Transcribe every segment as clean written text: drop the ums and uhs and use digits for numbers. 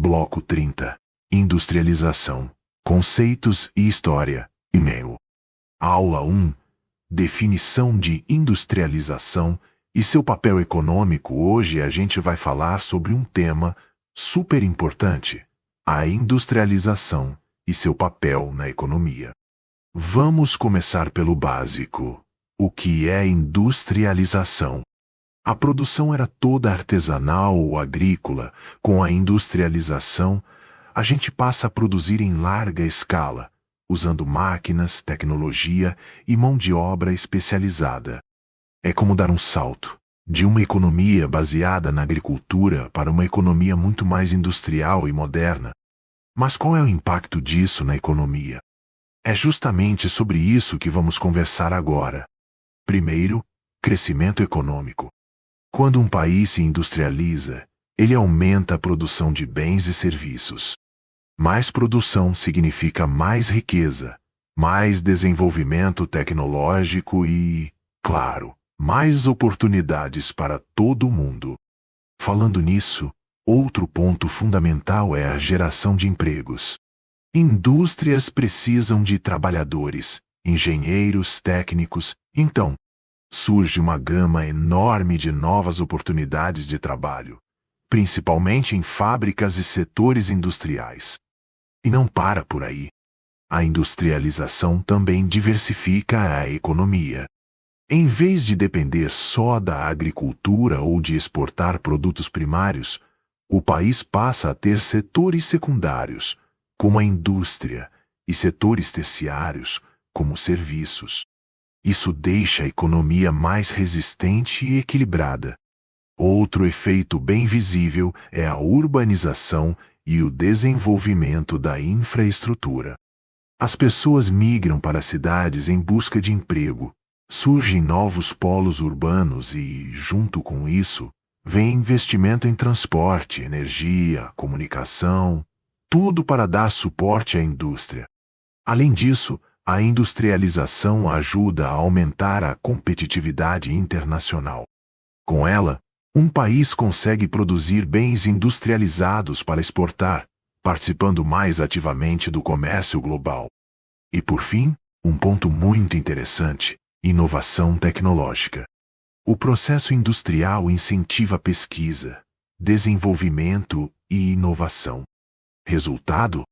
Bloco 30. Industrialização, conceitos e história. E-mail. Aula 1. Definição de industrialização e seu papel econômico. Hoje a gente vai falar sobre um tema super importante: a industrialização e seu papel na economia. Vamos começar pelo básico. O que é industrialização? A produção era toda artesanal ou agrícola. Com a industrialização, a gente passa a produzir em larga escala, usando máquinas, tecnologia e mão de obra especializada. É como dar um salto de uma economia baseada na agricultura para uma economia muito mais industrial e moderna. Mas qual é o impacto disso na economia? É justamente sobre isso que vamos conversar agora. Primeiro, crescimento econômico. Quando um país se industrializa, ele aumenta a produção de bens e serviços. Mais produção significa mais riqueza, mais desenvolvimento tecnológico e, claro, mais oportunidades para todo mundo. Falando nisso, outro ponto fundamental é a geração de empregos. Indústrias precisam de trabalhadores, engenheiros, técnicos. Então, surge uma gama enorme de novas oportunidades de trabalho, principalmente em fábricas e setores industriais. E não para por aí. A industrialização também diversifica a economia. Em vez de depender só da agricultura ou de exportar produtos primários, o país passa a ter setores secundários, como a indústria, e setores terciários, como serviços. Isso deixa a economia mais resistente e equilibrada. Outro efeito bem visível é a urbanização e o desenvolvimento da infraestrutura. As pessoas migram para as cidades em busca de emprego. Surgem novos polos urbanos e, junto com isso, vem investimento em transporte, energia, comunicação, tudo para dar suporte à indústria. Além disso, a industrialização ajuda a aumentar a competitividade internacional. Com ela, um país consegue produzir bens industrializados para exportar, participando mais ativamente do comércio global. E por fim, um ponto muito interessante: inovação tecnológica. O processo industrial incentiva pesquisa, desenvolvimento e inovação. Resultado?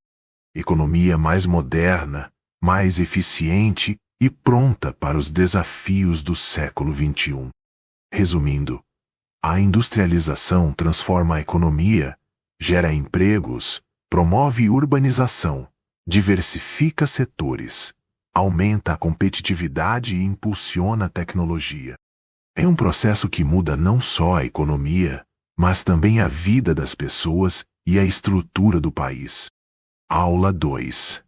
Economia mais moderna, mais eficiente e pronta para os desafios do século XXI. Resumindo, a industrialização transforma a economia, gera empregos, promove urbanização, diversifica setores, aumenta a competitividade e impulsiona a tecnologia. É um processo que muda não só a economia, mas também a vida das pessoas e a estrutura do país. Aula 2.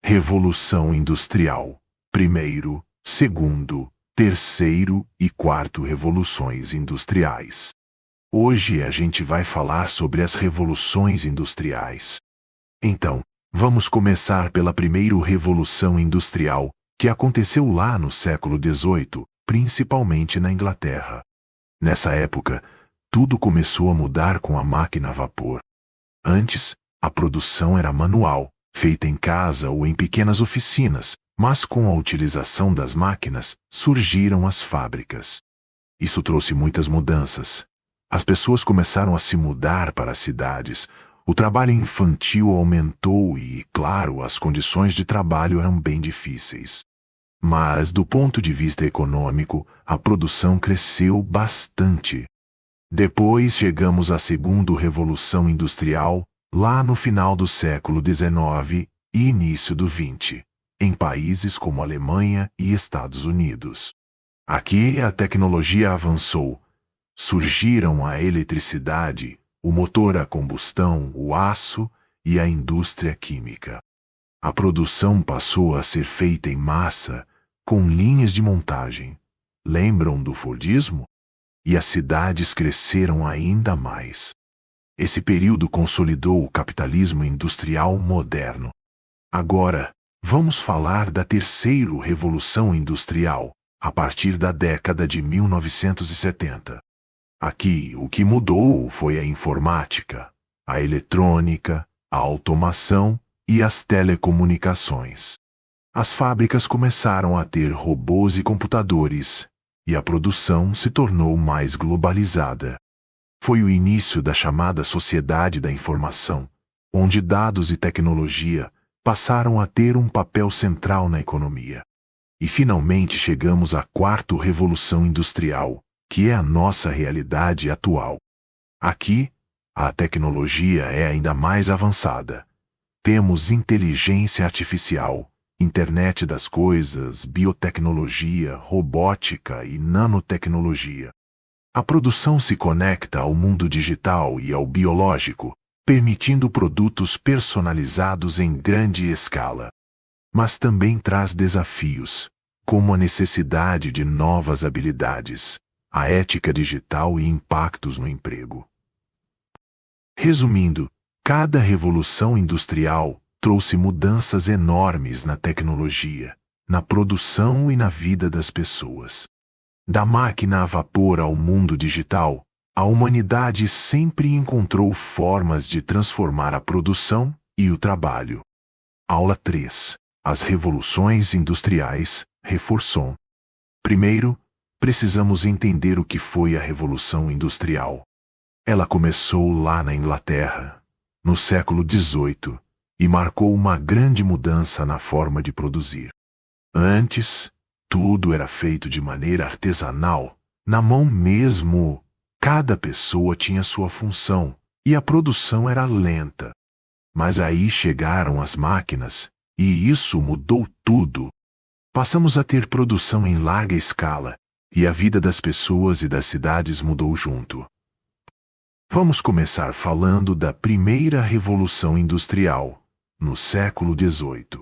Revolução Industrial. Primeiro, segundo, terceiro e quarto revoluções industriais. Hoje a gente vai falar sobre as revoluções industriais. Então, vamos começar pela primeira revolução industrial, que aconteceu lá no século XVIII, principalmente na Inglaterra. Nessa época, tudo começou a mudar com a máquina a vapor. Antes, a produção era manual, feita em casa ou em pequenas oficinas, mas com a utilização das máquinas, surgiram as fábricas. Isso trouxe muitas mudanças. As pessoas começaram a se mudar para as cidades, o trabalho infantil aumentou e, claro, as condições de trabalho eram bem difíceis. Mas, do ponto de vista econômico, a produção cresceu bastante. Depois chegamos à segunda Revolução Industrial, lá no final do século XIX e início do XX, em países como Alemanha e Estados Unidos. Aqui a tecnologia avançou. Surgiram a eletricidade, o motor a combustão, o aço e a indústria química. A produção passou a ser feita em massa, com linhas de montagem. Lembram do Fordismo? E as cidades cresceram ainda mais. Esse período consolidou o capitalismo industrial moderno. Agora, vamos falar da terceira Revolução Industrial, a partir da década de 1970. Aqui, o que mudou foi a informática. a eletrônica, a automação e as telecomunicações. As fábricas começaram a ter robôs e computadores, e a produção se tornou mais globalizada. Foi o início da chamada Sociedade da Informação, onde dados e tecnologia passaram a ter um papel central na economia. E finalmente chegamos à quarta revolução industrial, que é a nossa realidade atual. Aqui, a tecnologia é ainda mais avançada. Temos inteligência artificial, internet das coisas, biotecnologia, robótica e nanotecnologia. A produção se conecta ao mundo digital e ao biológico, permitindo produtos personalizados em grande escala. Mas também traz desafios, como a necessidade de novas habilidades, a ética digital e impactos no emprego. Resumindo, cada revolução industrial trouxe mudanças enormes na tecnologia, na produção e na vida das pessoas. Da máquina a vapor ao mundo digital, a humanidade sempre encontrou formas de transformar a produção e o trabalho. Aula 3. As revoluções industriais, reforçou. Primeiro, precisamos entender o que foi a Revolução Industrial. Ela começou lá na Inglaterra, no século XVIII, e marcou uma grande mudança na forma de produzir. Antes, tudo era feito de maneira artesanal, na mão mesmo. Cada pessoa tinha sua função, e a produção era lenta. Mas aí chegaram as máquinas, e isso mudou tudo. Passamos a ter produção em larga escala, e a vida das pessoas e das cidades mudou junto. Vamos começar falando da primeira Revolução Industrial, no século XVIII.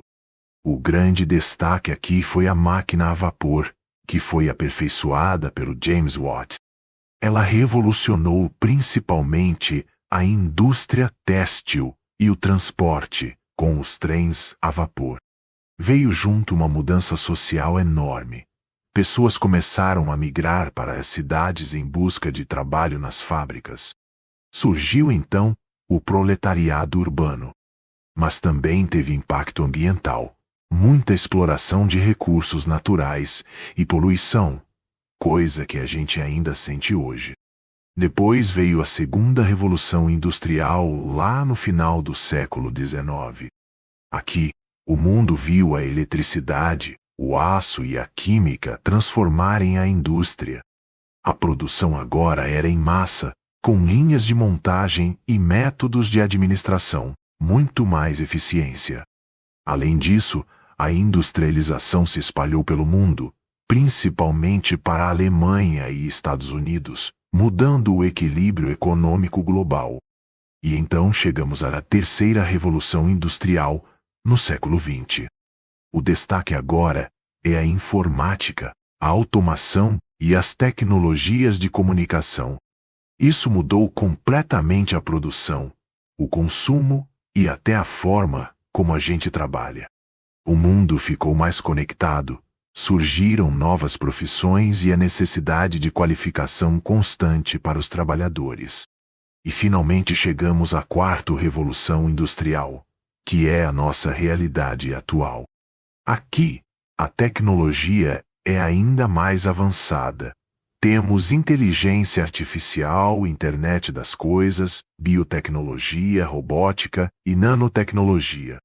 O grande destaque aqui foi a máquina a vapor, que foi aperfeiçoada pelo James Watt. Ela revolucionou principalmente a indústria têxtil e o transporte, com os trens a vapor. Veio junto uma mudança social enorme. Pessoas começaram a migrar para as cidades em busca de trabalho nas fábricas. Surgiu então o proletariado urbano. Mas também teve impacto ambiental, muita exploração de recursos naturais e poluição, coisa que a gente ainda sente hoje. Depois veio a segunda Revolução Industrial lá no final do século XIX. Aqui, o mundo viu a eletricidade, o aço e a química transformarem a indústria. A produção agora era em massa, com linhas de montagem e métodos de administração, muito mais eficiência. Além disso, a industrialização se espalhou pelo mundo, principalmente para a Alemanha e Estados Unidos, mudando o equilíbrio econômico global. E então chegamos à terceira Revolução Industrial, no século XX. O destaque agora é a informática, a automação e as tecnologias de comunicação. Isso mudou completamente a produção, o consumo e até a forma como a gente trabalha. O mundo ficou mais conectado, surgiram novas profissões e a necessidade de qualificação constante para os trabalhadores. E finalmente chegamos à quarta Revolução Industrial, que é a nossa realidade atual. Aqui, a tecnologia é ainda mais avançada. Temos inteligência artificial, internet das coisas, biotecnologia, robótica e nanotecnologia.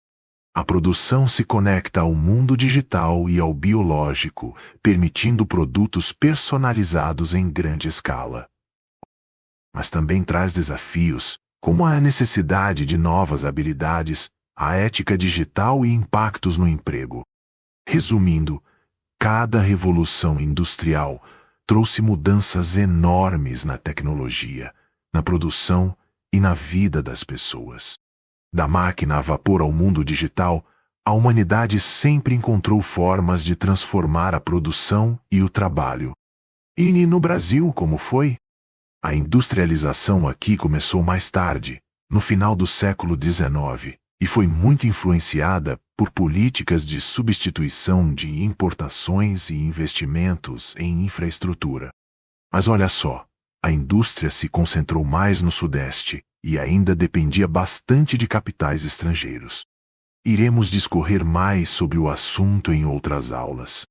A produção se conecta ao mundo digital e ao biológico, permitindo produtos personalizados em grande escala. Mas também traz desafios, como a necessidade de novas habilidades, a ética digital e impactos no emprego. Resumindo, cada revolução industrial trouxe mudanças enormes na tecnologia, na produção e na vida das pessoas. Da máquina a vapor ao mundo digital, a humanidade sempre encontrou formas de transformar a produção e o trabalho. E no Brasil, como foi? A industrialização aqui começou mais tarde, no final do século XIX, e foi muito influenciada por políticas de substituição de importações e investimentos em infraestrutura. Mas olha só, a indústria se concentrou mais no Sudeste, e ainda dependia bastante de capitais estrangeiros. Iremos discorrer mais sobre o assunto em outras aulas.